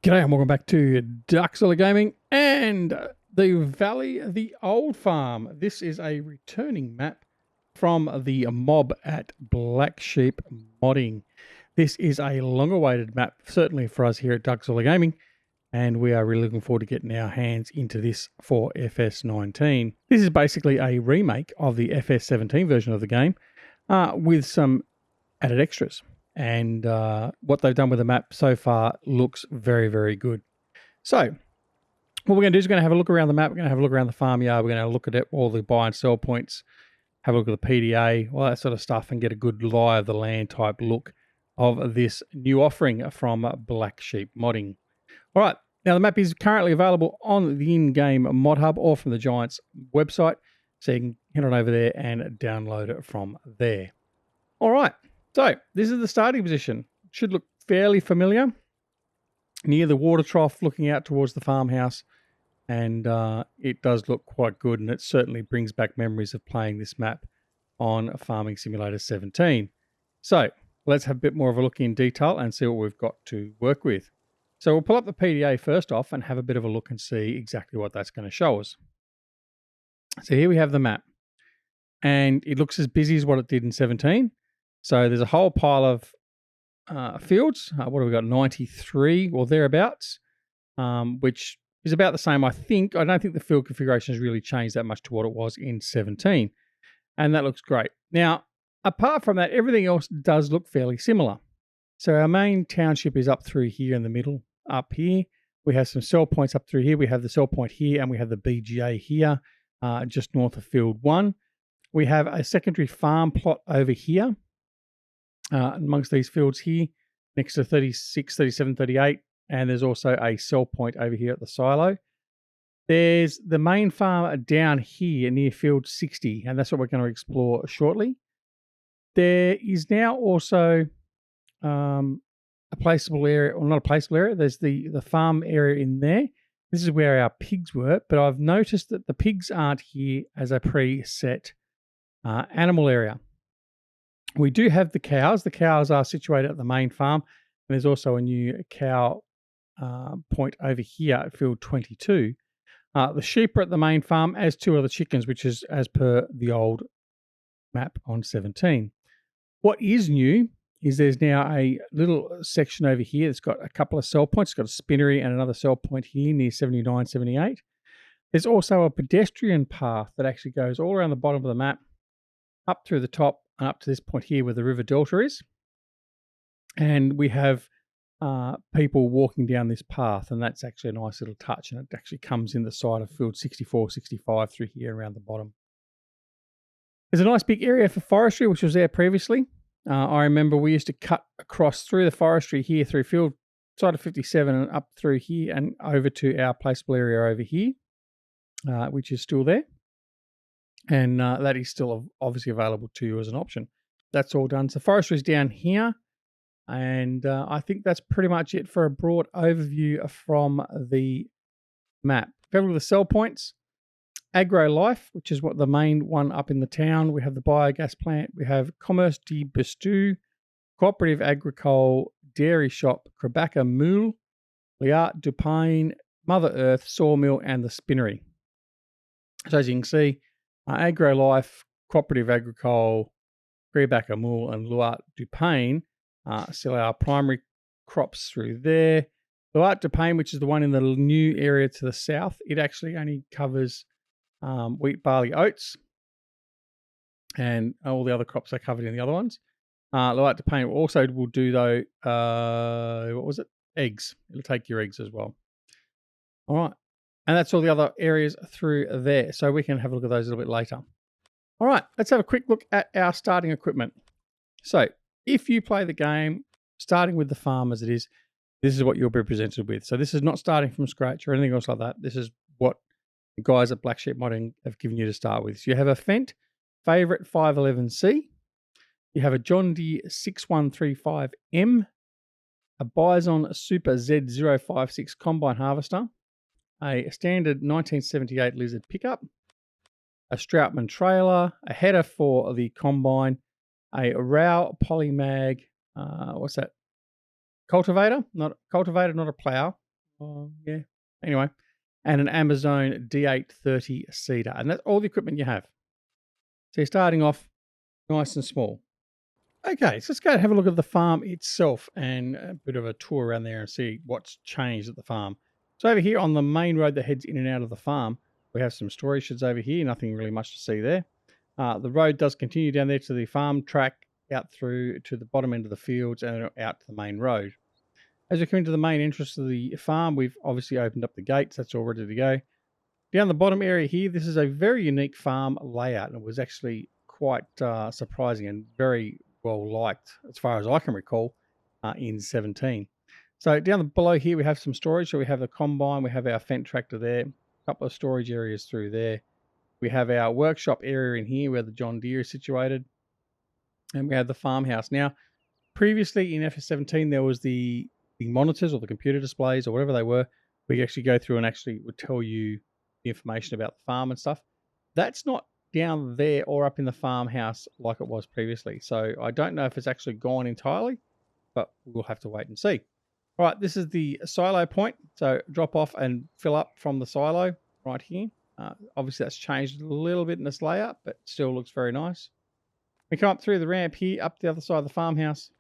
G'day and welcome back to Duxzilla Gaming and the Valley of the Old Farm. This is a returning map from the mob at Blacksheep Modding. This is a long-awaited map, certainly for us here at Duxzilla Gaming, and we are really looking forward to getting our hands into this for FS19. This is basically a remake of the FS17 version of the game with some added extras. And what they've done with the map so far looks very, very good. So what we're going to do is we're going to have a look around the map. We're going to have a look around the farmyard. We're going to look at all the buy and sell points, have a look at the PDA, all that sort of stuff, and get a good lie of the land type look of this new offering from Blacksheep Modding. All right. Now, the map is currently available on the in-game mod hub or from the Giants website. So you can head on over there and download it from there. All right. So this is the starting position. Should look fairly familiar. Near the water trough, looking out towards the farmhouse. And it does look quite good. And it certainly brings back memories of playing this map on Farming Simulator 17. So let's have a bit more of a look in detail and see what we've got to work with. So we'll pull up the PDA first off and have a bit of a look and see exactly what that's going to show us. So here we have the map. And it looks as busy as what it did in 17. So there's a whole pile of fields. What have we got? 93 or thereabouts, which is about the same, I think. I don't think the field configuration has really changed that much to what it was in 17. And that looks great. Now, apart from that, everything else does look fairly similar. So our main township is up through here in the middle, up here. We have some sell points up through here. We have the sell point here, and we have the BGA here, just north of field 1. We have a secondary farm plot over here. Amongst these fields here, next to 36, 37, 38, and there's also a sell point over here at the silo. There's the main farm down here near field 60, and that's what we're going to explore shortly. There is now also a placeable area, or not a placeable area, there's the farm area in there. This is where our pigs were, but I've noticed that the pigs aren't here as a preset animal area. We do have the cows. The cows are situated at the main farm. And there's also a new cow point over here at field 22. The sheep are at the main farm, as two are the chickens, which is as per the old map on 17. What is new is there's now a little section over here that's got a couple of sell points. It's got a spinnery and another sell point here near 79, 78. There's also a pedestrian path that actually goes all around the bottom of the map, up through the top, and up to this point here where the river delta is. And we have people walking down this path, and that's actually a nice little touch, and it actually comes in the side of field 64, 65 through here around the bottom. There's a nice big area for forestry, which was there previously. I remember we used to cut across through the forestry here through field side of 57 and up through here and over to our placeable area over here, which is still there. And that is still obviously available to you as an option. That's all done. So forestry is down here. And I think that's pretty much it for a broad overview from the map. If you have a look at the sell points, Agro Life, which is what the main one up in the town. We have the biogas plant. We have Commerce de Bestu, Cooperative Agricole, Dairy Shop, Krabaka Moule, Liat Dupain, Mother Earth, Sawmill, and the Spinnery. So as you can see, Agro Life, Cooperative Agricole, Krabaka Moule, and Luat Dupain sell our primary crops through there. Luat Dupain, which is the one in the new area to the south, it actually only covers wheat, barley, oats, and all the other crops are covered in the other ones. Luat Dupain also will do, though, what was it? Eggs. It'll take your eggs as well. All right. And that's all the other areas through there. So we can have a look at those a little bit later. All right, let's have a quick look at our starting equipment. So if you play the game, starting with the farm as it is, this is what you'll be presented with. So this is not starting from scratch or anything else like that. This is what the guys at Blacksheep Modding have given you to start with. So you have a Fendt Favourite 511C. You have a John Deere 6135M, a Bison Super Z056 Combine Harvester, a standard 1978 Lizard pickup, a Stroutman trailer, a header for the combine, a Rao Polymag, what's that? Cultivator, not a plow, Yeah. Anyway, and an Amazon D830 seeder. And that's all the equipment you have. So you're starting off nice and small. Okay, so let's go and have a look at the farm itself and a bit of a tour around there and see what's changed at the farm. So over here on the main road that heads in and out of the farm, we have some storage sheds over here, nothing really much to see there. The road does continue down there to the farm track, out through to the bottom end of the fields and out to the main road. As we come into the main entrance of the farm, we've obviously opened up the gates. That's all ready to go. Down the bottom area here, this is a very unique farm layout, and it was actually quite surprising and very well liked, as far as I can recall, in 17. So down below here, we have some storage. So we have the combine, we have our Fendt tractor there, a couple of storage areas through there. We have our workshop area in here where the John Deere is situated, and we have the farmhouse. Now, previously in FS17, there was the monitors or the computer displays or whatever they were. We actually go through and actually would tell you the information about the farm and stuff. That's not down there or up in the farmhouse like it was previously. So I don't know if it's actually gone entirely, but we'll have to wait and see. All right, this is the silo point. So drop off and fill up from the silo right here. Obviously that's changed a little bit in this layout, but still looks very nice. We come up through the ramp here, up the other side of the farmhouse,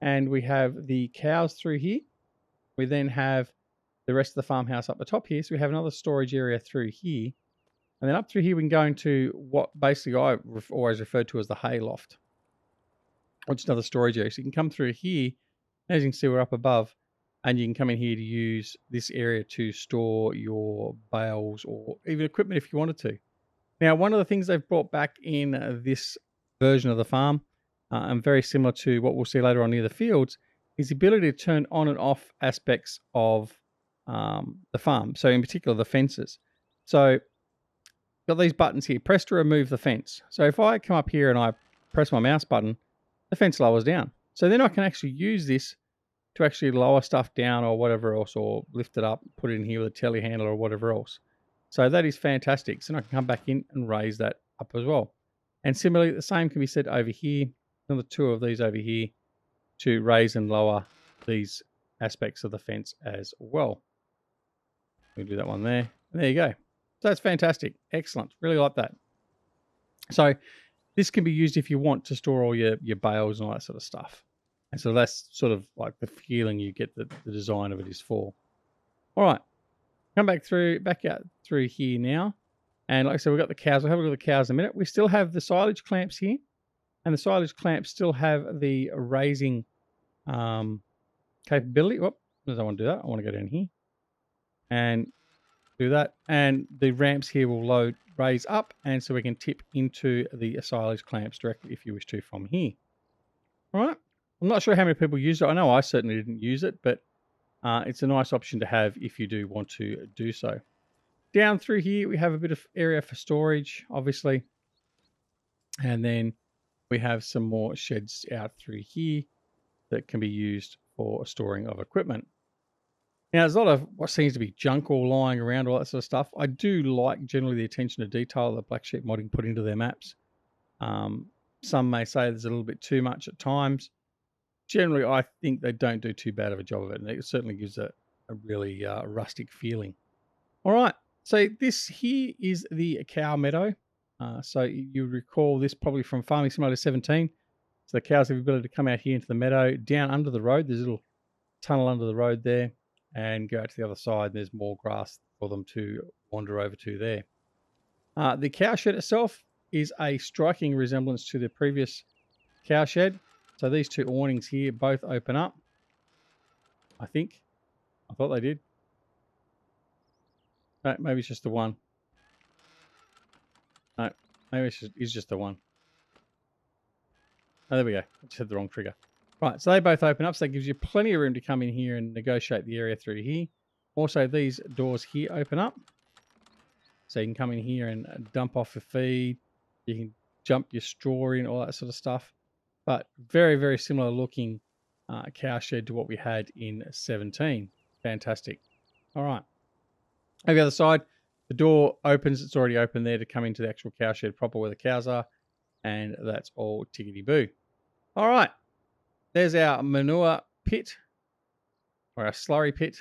and we have the cows through here. We then have the rest of the farmhouse up the top here. So we have another storage area through here. And then up through here, we can go into what basically I always referred to as the hay loft, which is another storage area. So you can come through here. As you can see, we're up above, and you can come in here to use this area to store your bales or even equipment if you wanted to. Now, one of the things they've brought back in this version of the farm, and very similar to what we'll see later on near the fields, is the ability to turn on and off aspects of the farm. So in particular, the fences. So got these buttons here. Press to remove the fence. So if I come up here and I press my mouse button, the fence lowers down. So then I can actually use this to actually lower stuff down or whatever else, or lift it up, put it in here with a telehandler or whatever else. So that is fantastic. So I can come back in and raise that up as well. And similarly, the same can be said over here. Another two of these over here to raise and lower these aspects of the fence as well. We'll do that one there. And there you go. So that's fantastic. Excellent. Really like that. So this can be used if you want to store all your bales and all that sort of stuff. And so that's sort of like the feeling you get that the design of it is for. All right. Come back out through here now. And like I said, we've got the cows. We'll have a look at the cows in a minute. We still have the silage clamps here. And the silage clamps still have the raising capability. Whoop, I don't want to do that. I want to go down here and do that. And the ramps here will raise up, and so we can tip into the silage clamps directly if you wish to from here. All right. I'm not sure how many people use it. I know I certainly didn't use it, but it's a nice option to have if you do want to do so. Down through here, we have a bit of area for storage, obviously. And then we have some more sheds out through here that can be used for storing of equipment. Now, there's a lot of what seems to be junk all lying around, all that sort of stuff. I do like generally the attention to detail that Blacksheep Modding put into their maps. Some may say there's a little bit too much at times. Generally, I think they don't do too bad of a job of it, and it certainly gives a really rustic feeling. All right, so this here is the cow meadow. So you recall this probably from Farming Simulator 17. So the cows have the ability to come out here into the meadow, down under the road. There's a little tunnel under the road there, and go out to the other side. There's more grass for them to wander over to there. The cow shed itself is a striking resemblance to the previous cow shed. So these two awnings here both open up. I think. I thought they did. No, maybe it's just the one. No, maybe it's just the one. Oh, there we go. I just had the wrong trigger. Right, so they both open up, so that gives you plenty of room to come in here and negotiate the area through here. Also, these doors here open up. So you can come in here and dump off your feed. You can jump your straw in, all that sort of stuff. But very, very similar looking cow shed to what we had in 17. Fantastic. All right. Over the other side, the door opens. It's already open there to come into the actual cow shed proper where the cows are. And that's all tickety-boo. All right. There's our manure pit, or our slurry pit.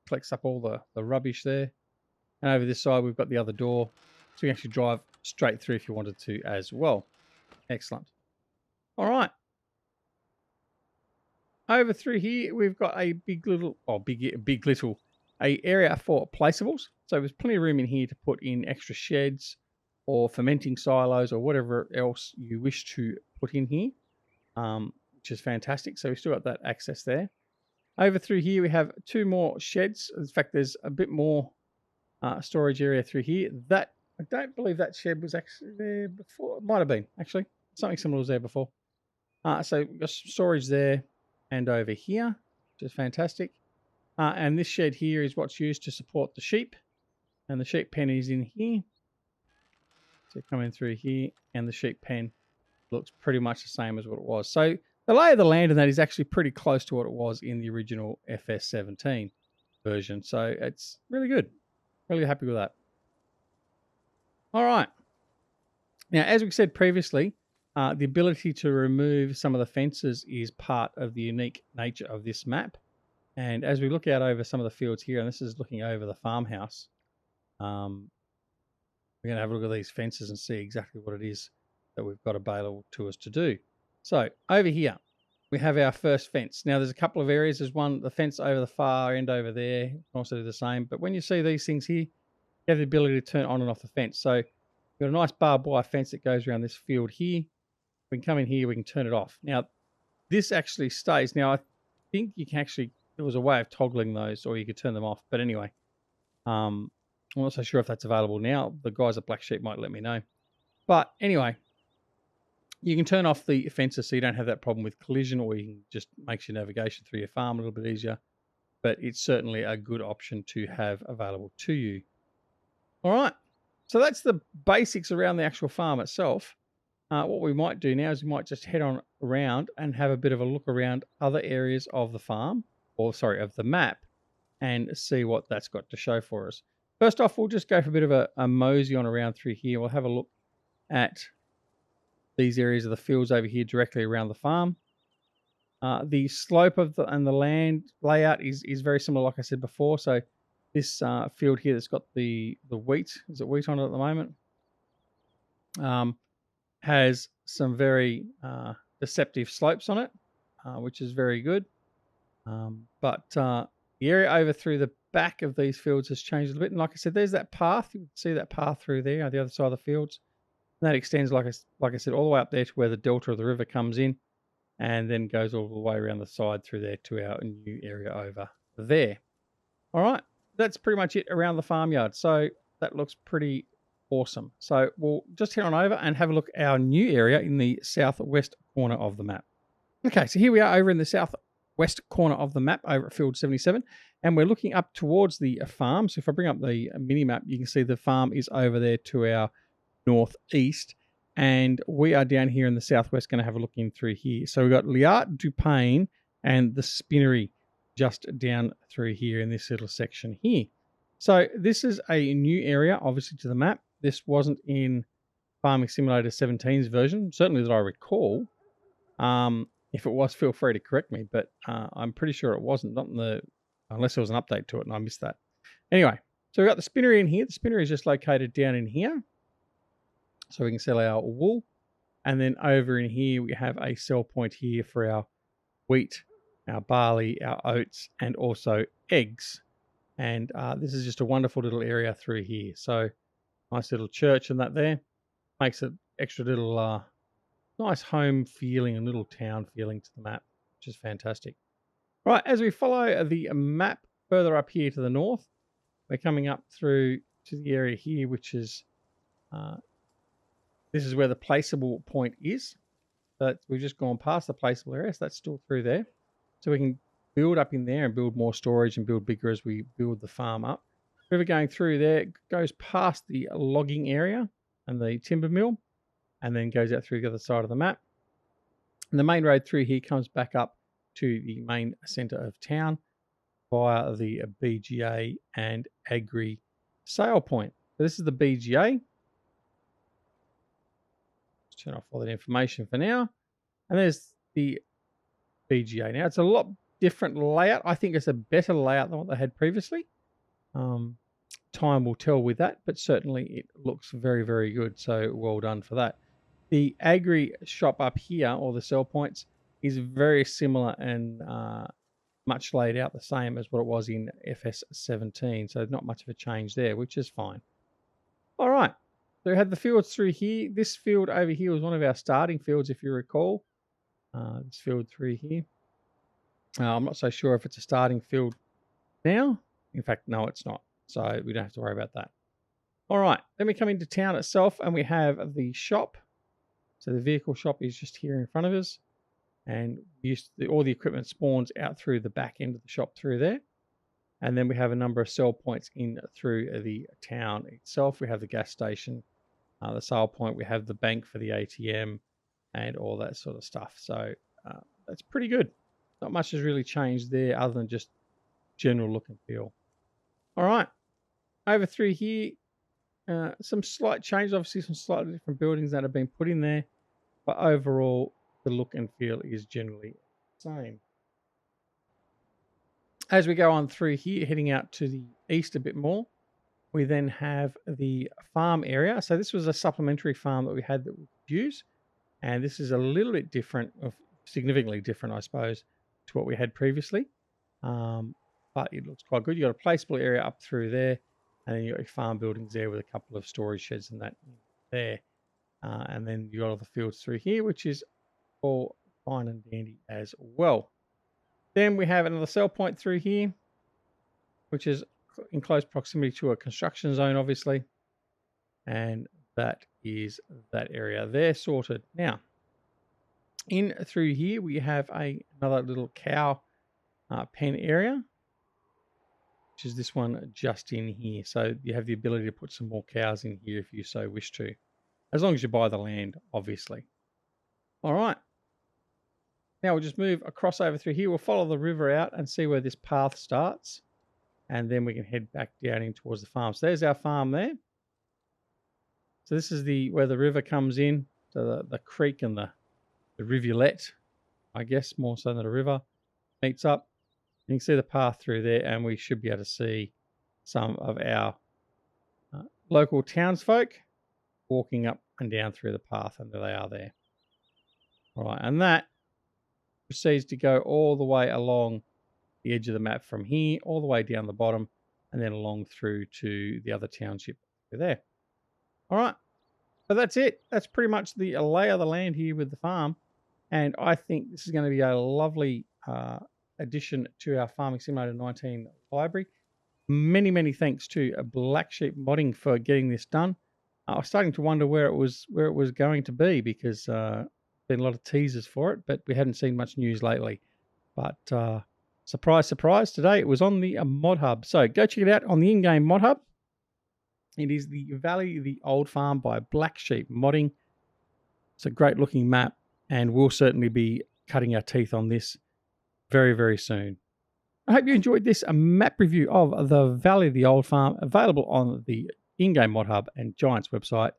collects up all the rubbish there. And over this side, we've got the other door. So you can actually drive straight through if you wanted to as well. Excellent. All right. Over through here, we've got a big little, a area for placeables. So there's plenty of room in here to put in extra sheds or fermenting silos or whatever else you wish to put in here, which is fantastic. So we've still got that access there. Over through here, we have 2 more sheds. In fact, there's a bit more storage area through here. That I don't believe that shed was actually there before. It might have been, actually. Something similar was there before. So we've got storage there and over here, which is fantastic. And this shed here is what's used to support the sheep. And the sheep pen is in here. So come in through here, and the sheep pen looks pretty much the same as what it was. So the lay of the land in that is actually pretty close to what it was in the original FS17 version. So it's really good. Really happy with that. All right. Now, as we said previously, the ability to remove some of the fences is part of the unique nature of this map. And as we look out over some of the fields here, and this is looking over the farmhouse, we're going to have a look at these fences and see exactly what it is that we've got available to us to do. So over here, we have our first fence. Now there's a couple of areas. There's one, the fence over the far end over there. You can also do the same. But when you see these things here, you have the ability to turn on and off the fence. So you've got a nice barbed wire fence that goes around this field here. We can come in here, we can turn it off. Now this actually stays. Now I think you can actually, there was a way of toggling those, or you could turn them off. But anyway, I'm not so sure if that's available now. The guys at Blacksheep might let me know. But anyway, you can turn off the fences so you don't have that problem with collision, or you can just makes your navigation through your farm a little bit easier. But it's certainly a good option to have available to you. All right. So that's the basics around the actual farm itself. What we might do now is we might just head on around and have a bit of a look around other areas of the farm, or sorry, of the map, and see what that's got to show for us. First off, we'll just go for a bit of a mosey on around through here. We'll have a look at these areas of the fields over here directly around the farm. The slope of the land layout is very similar, like I said before. So this field here that's got the wheat, is it wheat on it at the moment? Has some very deceptive slopes on it, which is very good. But the area over through the back of these fields has changed a little bit. And like I said, there's that path. You can see that path through there on the other side of the fields. And that extends, like I said, all the way up there to where the delta of the river comes in, and then goes all the way around the side through there to our new area over there. All right, that's pretty much it around the farmyard. So that looks pretty awesome. So we'll just head on over and have a look at our new area in the southwest corner of the map. Okay, so here we are over in the southwest corner of the map over at field 77, and we're looking up towards the farm. So if I bring up the mini map, you can see the farm is over there to our northeast, and we are down here in the southwest going to have a look in through here. So we've got Liart, Dupain, and the Spinnery just down through here in this little section here. So this is a new area, obviously, to the map. This wasn't in Farming Simulator 17's version, certainly that I recall. If it was, feel free to correct me, but I'm pretty sure it wasn't, not in the, unless there was an update to it and I missed that. Anyway, so we've got the spinnery in here. The spinnery is just located down in here, so we can sell our wool. And then over in here, we have a sell point here for our wheat, our barley, our oats, and also eggs. And this is just a wonderful little area through here. So nice little church and that there makes it extra little nice home feeling and little town feeling to the map, which is fantastic. Right, as we follow the map further up here to the north, we're coming up through to the area here, which is this is where the placeable point is. But we've just gone past the placeable area, so that's still through there. So we can build up in there and build more storage and build bigger as we build the farm up. River going through there goes past the logging area and the timber mill, and then goes out through the other side of the map. And the main road through here comes back up to the main centre of town via the BGA and Agri sale point. So this is the BGA. Let's turn off all that information for now. And there's the BGA. Now it's a lot different layout. I think it's a better layout than what they had previously. Time will tell with that, but certainly it looks very, very good. So well done for that. The agri shop up here, or the sell points, is very similar and much laid out the same as what it was in FS17. So not much of a change there, which is fine. All right. So we had the fields through here. This field over here was one of our starting fields, if you recall. This field through here. I'm not so sure if it's a starting field now. In fact, no, it's not. So we don't have to worry about that. All right. Then we come into town itself and we have the shop. So the vehicle shop is just here in front of us. And all the equipment spawns out through the back end of the shop through there. And then we have a number of sell points in through the town itself. We have the gas station, the sale point. We have the bank for the ATM and all that sort of stuff. So that's pretty good. Not much has really changed there other than just general look and feel. All right. Over through here, some slight change. Obviously, some slightly different buildings that have been put in there. But overall, the look and feel is generally the same. As we go on through here, heading out to the east a bit more, we then have the farm area. So this was a supplementary farm that we had that we could use. And this is a little bit different, significantly different, I suppose, to what we had previously. But it looks quite good. You've got a placeable area up through there. And then you've got your farm buildings there with a couple of storage sheds and that there. And then you've got all the fields through here, which is all fine and dandy as well. Then we have another sell point through here, which is in close proximity to a construction zone, obviously. And that is that area there sorted. Now, in through here, we have another little cow pen area, which is this one just in here. So you have the ability to put some more cows in here if you so wish to, as long as you buy the land, obviously. All right. Now we'll just move across over through here. We'll follow the river out and see where this path starts. And then we can head back down in towards the farm. So there's our farm there. So this is where the river comes in. So the creek and the rivulet, I guess, more so than a river, meets up. You can see the path through there, and we should be able to see some of our local townsfolk walking up and down through the path, and there they are there. All right, and that proceeds to go all the way along the edge of the map from here, all the way down the bottom, and then along through to the other township there. All right, so that's it. That's pretty much the lay of the land here with the farm, and I think this is going to be a lovely addition to our Farming Simulator 19 library. Many, many thanks to Blacksheep Modding for getting this done. I was starting to wonder where it was going to be, because been a lot of teasers for it, but we hadn't seen much news lately. But surprise, surprise, today it was on the Mod Hub. So go check it out on the in-game Mod Hub. It is the Valley, the Old Farm by Blacksheep Modding. It's a great looking map, and we'll certainly be cutting our teeth on this very, very soon. I hope you enjoyed this map review of the Valley, the Old Farm, available on the in-game Mod Hub and Giants website.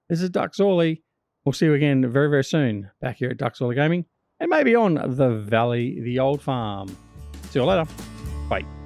This is Duxorley. We'll see you again very, very soon back here at Duxorley Gaming, and maybe on the Valley, the Old Farm. See you later. Bye.